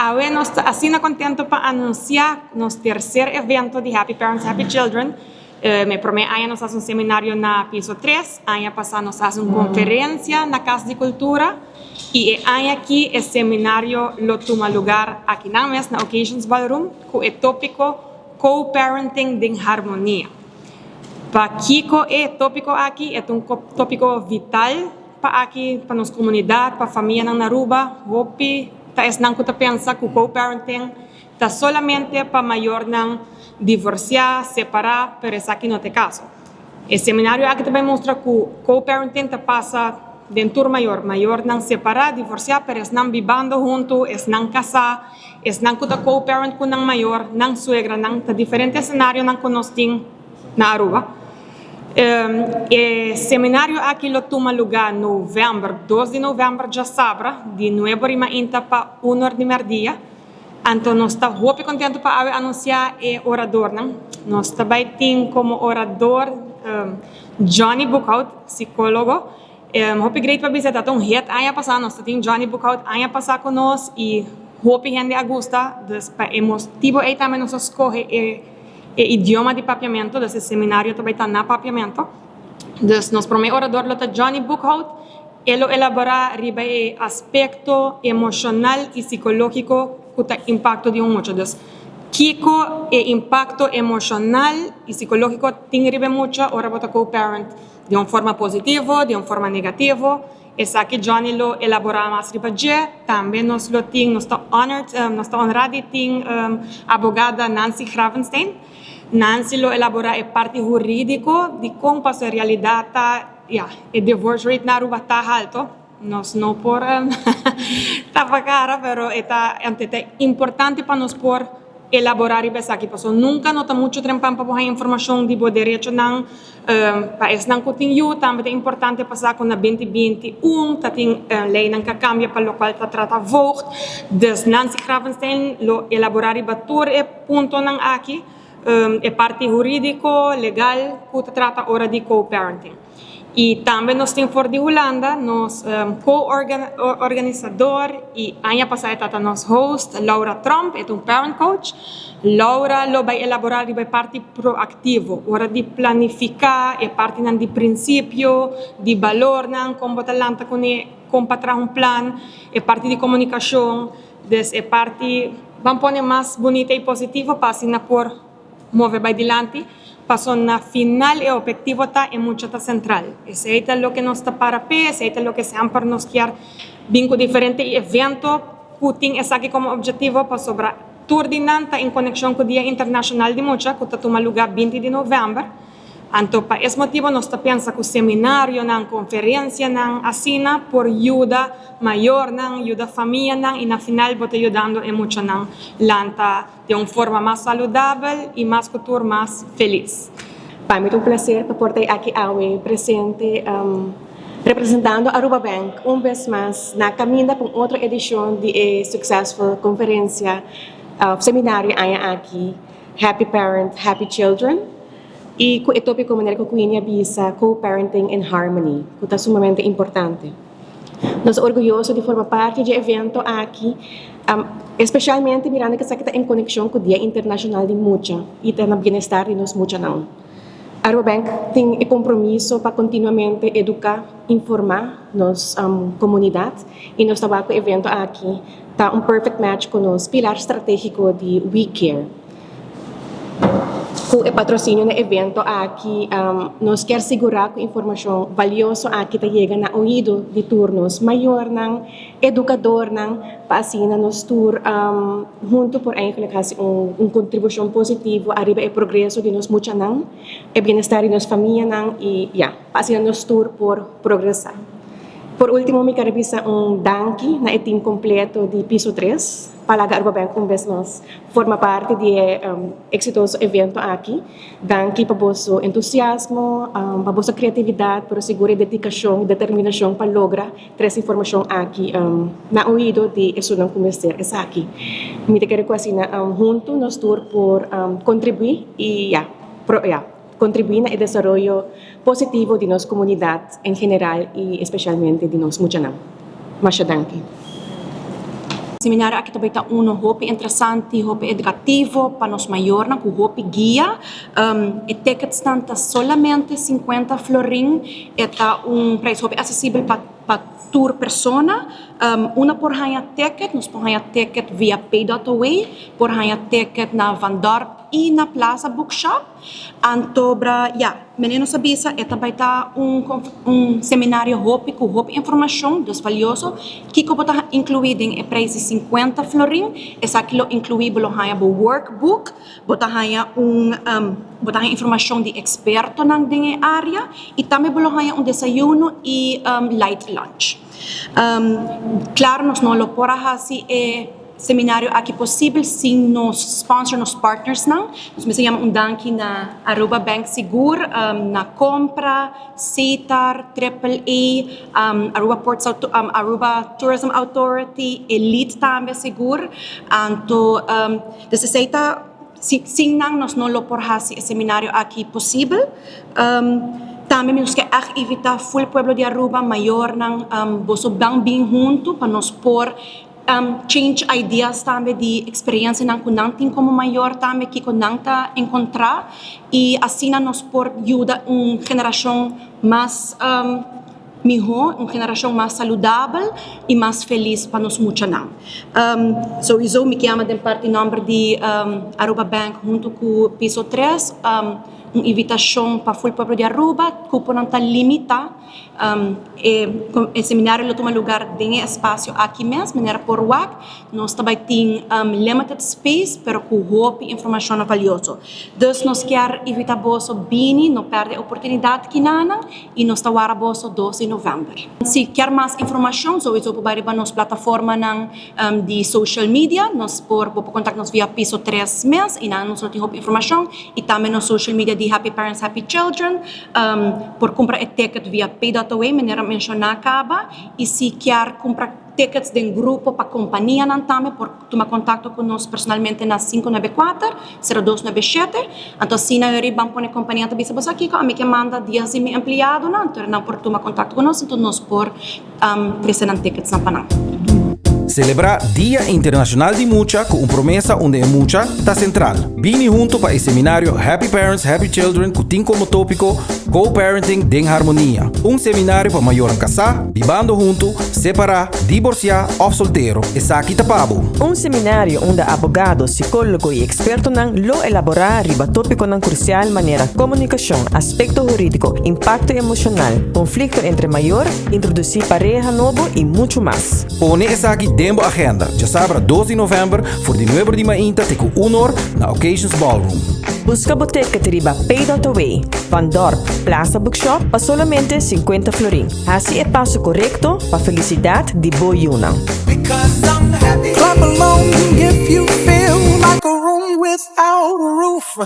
Awe nos así na contento para anunciar nuestro tercer evento de Happy Parents, Happy Children. Me primeiro ano nós fazemos um seminário na piso 3, ano passado nós fazemos uma conferência na Casa de Cultura e ano aqui o seminário lo toma lugar aqui na mesa, na Occasions Ballroom, com o tópico Co-Parenting em Harmonia. Para Kiko, o tópico aqui é um tópico vital para aqui, para nossa comunidade, para a família na Aruba, Hopi, tá não que pensa que o co-parenting tá solamente para maior não divorciar, separar, pero isso aqui não é caso. O seminário aqui também mostra que o co-parenting tá passa dentro maior não separar, divorciar, pero não vivendo junto, não casar, não que tá co-parent com não maior, não suegra, não tá diferente cenário não conosco na Aruba. O seminário aqui lo toma lugar em novembro, 2 de novembro já sabra, de 9h30 para 1h de meio-dia. Então, nós estamos muito contentes para anunciar o orador. Nós também temos como orador Johnny Buchhout, psicólogo. Muito grato para visitar. Então, ano passado, nós temos Johnny Buchhout ano passado conosco e muito gente a gosta. Então, motivo aí também nós escolhemos o idioma de papiamento, desse seminário também está na papiamento. Então, nosso primeiro orador é Johnny Buchhout. Ele elabora riba o aspecto emocional e psicológico que tem impacto de muito. Então, Kiko, o impacto emocional e psicológico tem riba muito, ora para co-parent, de uma forma positiva, de uma forma negativa. Essa aqui Johnny lo elabora mais riba de, também nós lo temos, nós está honrado de ter abogada Nancy Gravenstein. Nancy lo elabora a parte jurídica de como a realidade o divorce rate na Aruba está alto. Nós não por tapa cara, pero é importante para nós por elaborar e pensar que passou nunca nota muito tempo para a informação de bom direito não país não que tem também é importante passar com a 2021 tá tem lei não que cambia para o qual tá trata vogt des Nancy Gravenstein lo elaborar e batur e ponto não aqui é parte jurídico legal que trata ora de co-parenting. E também nós temos fora de Holanda, nós co-organizador e ano passado está nosso host, Laura Trump, é parent coach. Laura lo vai elaborar e vai parte proativo, hora de planificar, é parte de princípio, de valor, como talanta com para um plano, é parte de comunicação, é parte, vamos pôr mais bonita e positiva para assim por mover para adiante. Passou na final o objetivo está em muito central. Esse é o que nós está para pé, esse é o que sempre nós quer vinco diferente evento que tem esse aqui como objetivo para sobre turbinante em conexão com o Dia Internacional de Mucha que está tomando lugar 20 de novembro. Então, para esse motivo, nós está pensando que o seminário, a conferência, assina por ajuda maior, ajuda família, e na final, está ajudando em muito lanta de uma forma mais saudável e mais futuro mais feliz. Para mim é um prazer estar aqui presente, representando a Aruba Bank, vez mais, na caminho para outra edição de successful conferência, seminário aqui, Happy Parent, Happy Children. E o tópico maneira que eu bisa co-parenting in harmony, que é sumamente importante. Nós orgulhosos de formar parte do evento aqui, especialmente mirando que está em conexão com o Dia Internacional de Mucha e tem o bem-estar de nós mucha não. A Aruba Bank tem o compromisso para continuamente educar, informar nossa comunidade e nós trabalhamos com o evento aqui, está perfect match com o pilar estratégico de We Care. Com o patrocínio do evento aqui, nós queremos assegurar que a informação valiosa aqui chega na ouvido de turnos maior, educador, para assim nós tur junto por aí uma contribuição positiva arriba o progresso de nós muita o bem-estar de nossa família e para assim nós tur por progressar. Por último, me quero dizer danke na time completo de piso 3, para a Aruba Bank vez mais forma parte de exitoso evento aqui. Danke para vosso entusiasmo, para vossa criatividade, para segura dedicação e determinação para lograr essa informação aqui na ouvido de estudar começar essa aqui. Me quero assim junto nós tur por contribuir e contribuir no desenvolvimento positivo de nossa comunidade em geral e especialmente de nós mucha não. Mas danke. Seminário aqui também está hopi interessante, hopi educativo para nós maior, na hopi guia. E tickets estão solamente 50 florin, está preço hopi acessível para tour persona. Una por hanya ticket, nós por hanya ticket via pay.away, por hanya ticket na Van Dorp e na Plaza Bookshop. Antobra, menino sabisa, esta vai estar seminário hopi com hopi informação dos valioso, que está incluído em preço 50 florin, essa aquilo incluído hanya bo workbook, bota hanya bota informação de experto na área e também bolo hanya desayuno e light lunch. Claro, nós não lo porra assim seminário aqui possível sem nos sponsor, nos partners não. Nós me chamamos danke na Aruba Bank Segur, na Compra, CETAR, AAA, Aruba Tourism Authority, Elite também Segur. Então, deseceita sem nós não lo por hasi seminário aqui possível. Também nós que evitar full pueblo de Aruba maior nang boso bem junto para nós por change ideas também de experiência nang kunang ting como maior também que kunang ta encontrar e assim nós por ajuda geração mais melhor, uma geração mais saudável e mais feliz para nós muitos não. Sowieso me chama de parte em nome de Aruba Bank junto com o Piso 3, uma invitação para o povo de Aruba, cupo não está limitado. O seminário lo toma lugar em espaço aqui mesmo, maneira por WAC. Nós também temos limited space, pero com hope e informação valiosa. Então, nós queremos evitar boso bini, não perder a oportunidade que nana e nós estamos boso 12 de novembro. Se quer mais informação, sowieso pode ir para nossa plataforma de social media, nós pode contactar-nos via Piso 3 mês e nós temos informação e também nos social media de Happy Parents, Happy Children, por comprar ticket via pay.away, maneira mencionar acaba, e se quer comprar tickets de grupo para companhia não também, por tomar contato conosco personalmente na 594-0297, então se na hora vamos pôr companhia também se você aqui, a minha manda 10 mil empregado, não por tomar contato conosco, então nós por pressionar tickets na Panamá. Celebrar Dia Internacional de Mucha com promessa onde a mucha está central. Vini junto para o seminário Happy Parents, Happy Children que tem como tópico Co-Parenting em Harmonia. Seminário para maior casar, vivendo junto, separar, divorciar ou solteiro. Essa aqui tapabo. Seminário onde abogado, psicólogo e experto não lo elaborar riba tópico não crucial maneira comunicação, aspecto jurídico, impacto emocional, conflito entre maior, introduzir pareja novo e muito mais. Pone essa aqui dentro da agenda. Já sabe, 12 de novembro, for de 9 de manhã, tem com honor na Occasions Ballroom. Busca boteca de riba Pay.away, Van Dorp, Plaza Bookshop, para solamente 50 florin. Assim é passo correto para felicidade de boiuna. Clap along if you feel like a room without a roof.